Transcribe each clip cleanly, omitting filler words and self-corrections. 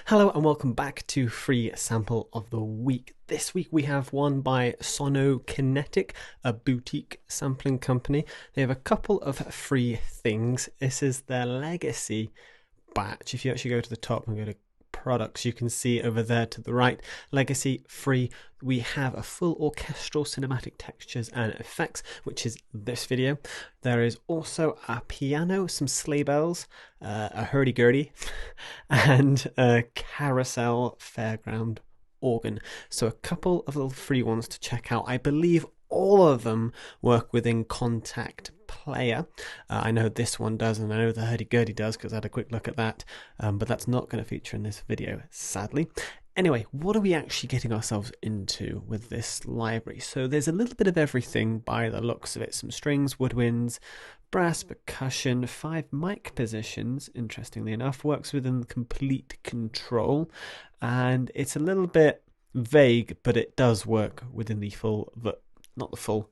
Hello and welcome back to Free Sample of the Week. This week we have one by Sonokinetic, a boutique sampling company. They have a couple of free things. This is their legacy batch. If you actually go to the top and go to products, you can see over there to the right, legacy free. We have a full orchestral cinematic textures and effects, which is this video. There is also a piano, some sleigh bells, a hurdy-gurdy, and a carousel fairground organ. So a couple of little free ones to check out. I believe all of them work within Kontkat Player. I know this one does, and I know the hurdy-gurdy does because I had a quick look at that, but that's not going to feature in this video, sadly. Anyway, what are we actually getting ourselves into with this library? So there's a little bit of everything by the looks of it. Some strings, woodwinds, brass, percussion, 5 mic positions, interestingly enough, works within complete control, and it's a little bit vague, but it does work within the full,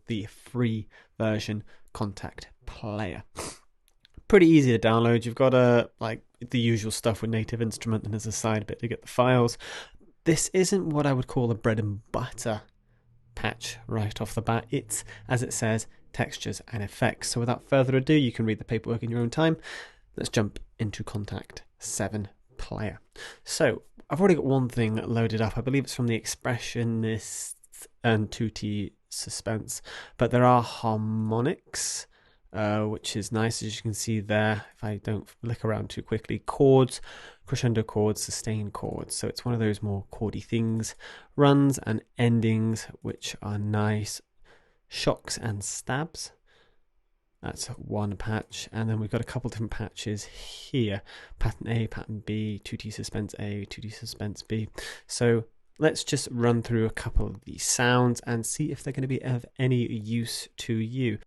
the free version Kontkat Player. Pretty easy to download. You've got the usual stuff with native instrument, and there's a side bit to get the files. This isn't what I would call a bread and butter patch right off the bat. It's, as it says, textures and effects. So without further ado, you can read the paperwork in your own time. Let's jump into Kontkat 7 Player. So I've already got one thing loaded up. I believe it's from the ExpressionistS and Tutti Suspense, but there are Harmonics, which is nice, as you can see there. If I don't flick around too quickly, chords, crescendo chords, sustain chords. So it's one of those more chordy things. Runs and endings, which are nice. Shocks and stabs. That's one patch, and then we've got a couple different patches here. Pattern A, pattern B, Tutti Suspense A, Tutti Suspense B. So let's just run through a couple of these sounds and see if they're going to be of any use to you.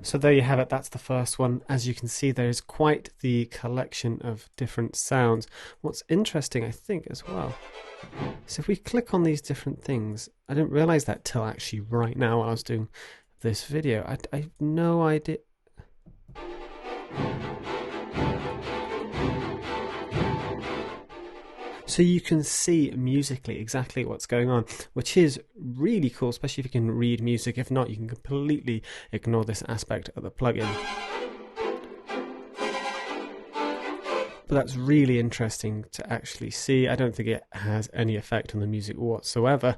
So there you have it, that's the first one. As you can see, there is quite the collection of different sounds. What's interesting, I think, as well, so if we click on these different things, I didn't realize that till actually right now while I was doing this video. I have no idea. So you can see musically exactly what's going on, which is really cool, especially if you can read music. If not, you can completely ignore this aspect of the plugin. But that's really interesting to actually see. I don't think it has any effect on the music whatsoever,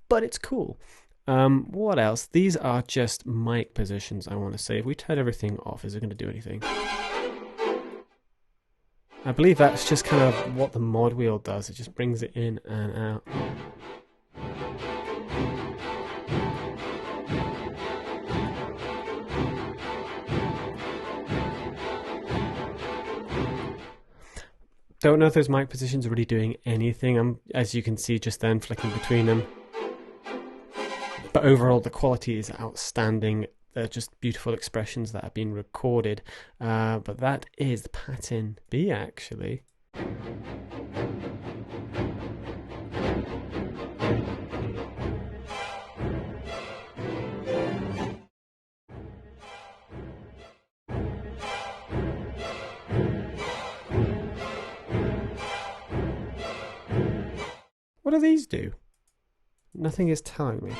but it's cool. What else? These are just mic positions, I want to say. If we turn everything off, is it going to do anything? I believe that's just kind of what the mod wheel does. It just brings it in and out. Don't know if those mic positions are really doing anything. I'm, as you can see, just then flicking between them. But overall, the quality is outstanding. They're just beautiful expressions that have been recorded. But that is pattern B, actually. What do these do? Nothing is telling me.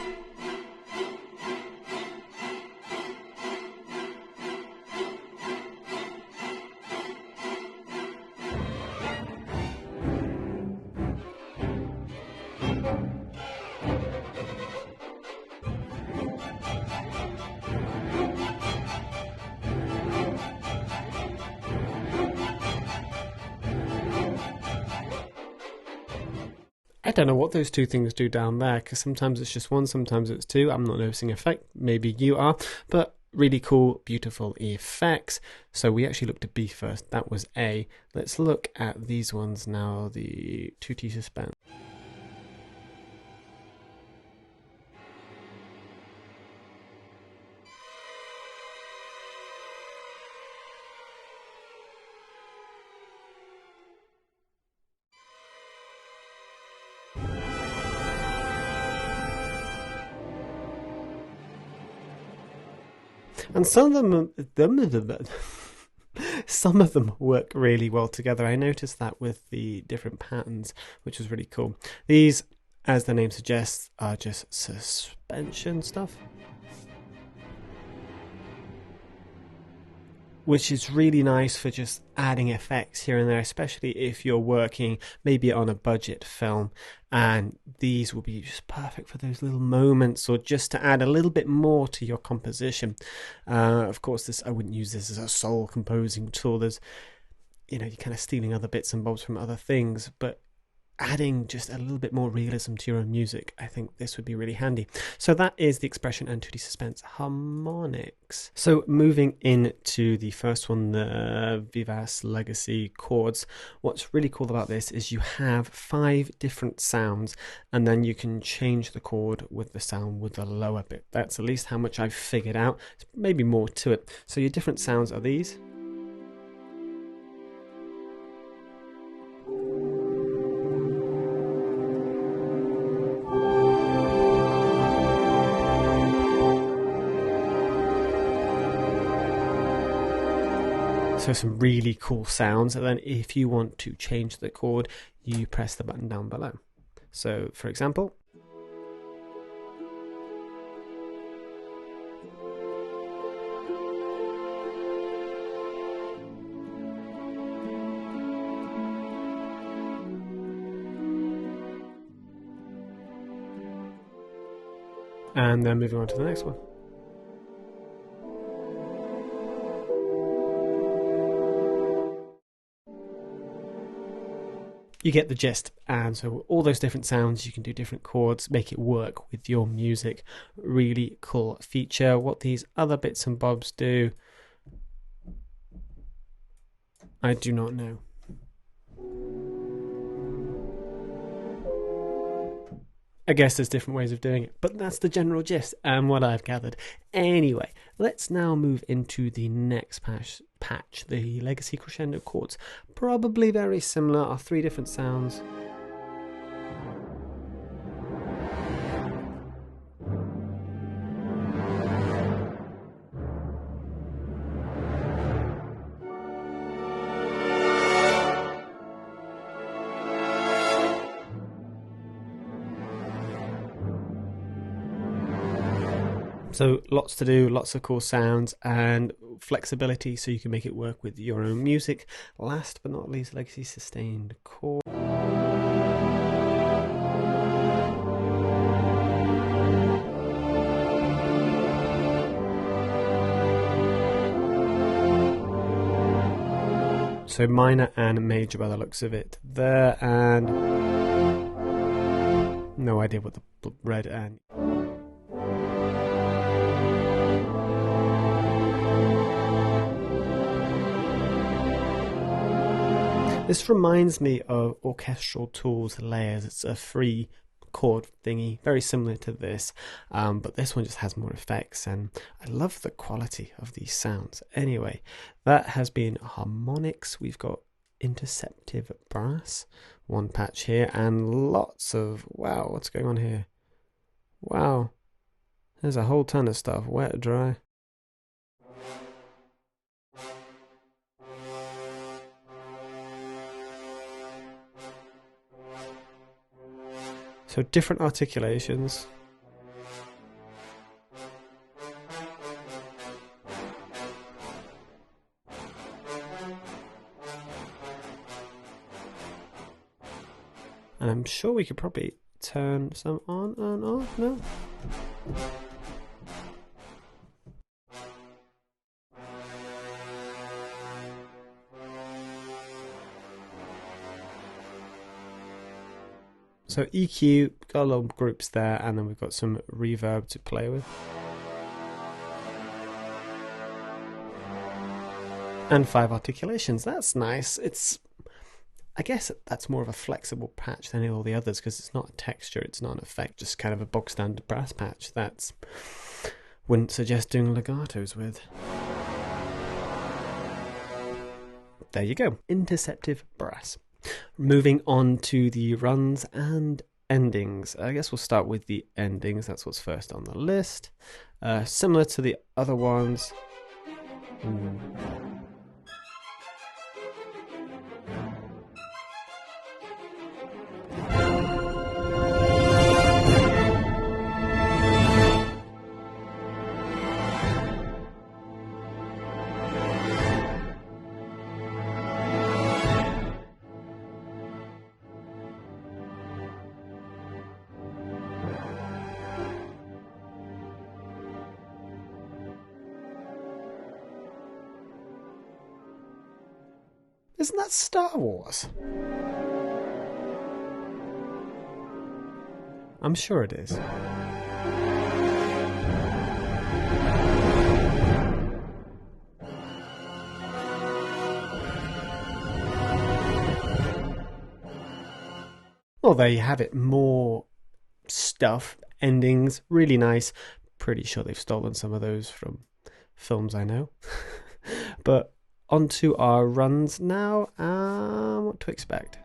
I don't know what those two things do down there, because sometimes it's just one, sometimes it's two. I'm not noticing effect. Maybe you are, but really cool, beautiful effects. So we actually looked at B first. That was A. Let's look at these ones now, the Tutti Suspense. And some of them work really well together. I noticed that with the different patterns, which was really cool. These, as the name suggests, are just suspension stuff, which is really nice for just adding effects here and there, especially if you're working maybe on a budget film, and these will be just perfect for those little moments, or just to add a little bit more to your composition. Of course, this, I wouldn't use this as a sole composing tool. There's, you're kind of stealing other bits and bobs from other things, but adding just a little bit more realism to your own music, I think this would be really handy. So that is the Expression and Tutti Suspense Harmonics. So moving into the first one, the Vivace Legacy chords, what's really cool about this is you have 5 different sounds, and then you can change the chord with the sound with the lower bit. That's at least how much I've figured out. There's maybe more to it. So your different sounds are these. So some really cool sounds, and then if you want to change the chord, you press the button down below. So for example, and then moving on to the next one. You get the gist. And so all those different sounds, you can do different chords, make it work with your music. Really cool feature. What these other bits and bobs do, I do not know. I guess there's different ways of doing it, but that's the general gist and what I've gathered. Anyway, let's now move into the next patch, the Legacy Crescendo chords. Probably very similar, are 3 different sounds. So lots to do, lots of cool sounds and flexibility, so you can make it work with your own music. Last but not least, Legacy Sustained chord. So minor and major by the looks of it there, and no idea what the red and... This reminds me of Orchestral Tools Layers. It's a free chord thingy, very similar to this, but this one just has more effects, and I love the quality of these sounds. Anyway, that has been Harmonics. We've got Inceptive Brass, one patch here, and lots of, wow, what's going on here? Wow, there's a whole ton of stuff, wet, dry. So different articulations. And I'm sure we could probably turn some on and off, no? So EQ, got a lot of groups there, and then we've got some reverb to play with. And 5 articulations, that's nice. I guess that's more of a flexible patch than all the others because it's not a texture, it's not an effect, just kind of a bog standard brass patch. That's wouldn't suggest doing legatos with. There you go, Inceptive Brass. Moving on to the runs and endings. I guess we'll start with the endings, that's what's first on the list. Similar to the other ones. Isn't that Star Wars? I'm sure it is. Well, there you have it. More stuff, endings, really nice. Pretty sure they've stolen some of those from films I know. But onto our runs now. What to expect?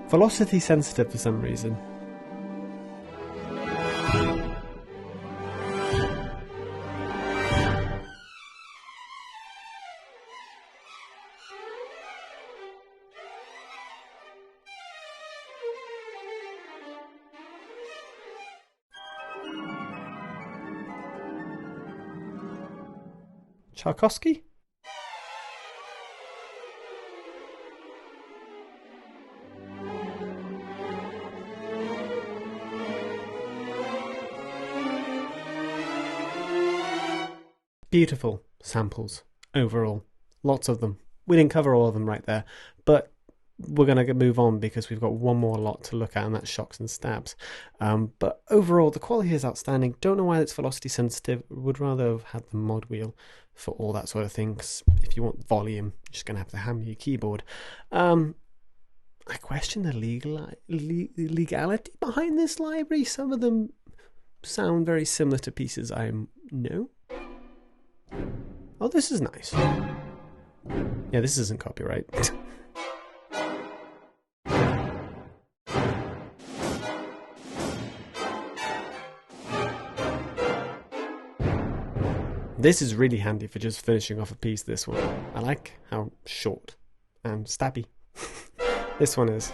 Velocity sensitive for some reason. Tchaikovsky? Beautiful samples overall. Lots of them. We didn't cover all of them right there, but we're going to move on because we've got one more lot to look at, and that's shocks and stabs. But overall, the quality is outstanding. Don't know why it's velocity sensitive. Would rather have had the mod wheel for all that sort of thing. If you want volume, you're just going to have to hammer your keyboard. I question the legality behind this library. Some of them sound very similar to pieces I know. Oh, this is nice. Yeah, this isn't copyright. This is really handy for just finishing off a piece, this one. I like how short and stabby this one is.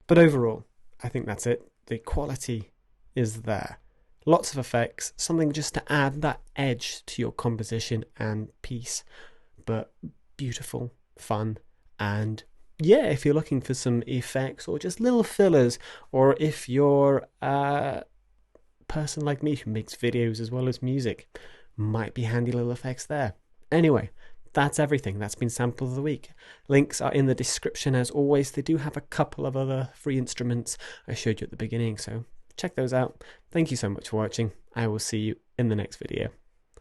But overall, I think that's it. The quality is there. Lots of effects, something just to add that edge to your composition and piece. But beautiful, fun, and yeah, if you're looking for some effects or just little fillers, or if you're a person like me who makes videos as well as music, might be handy little effects there. Anyway, that's everything. That's been Sample of the Week. Links are in the description as always. They do have a couple of other free instruments I showed you at the beginning, so check those out. Thank you so much for watching. I will see you in the next video.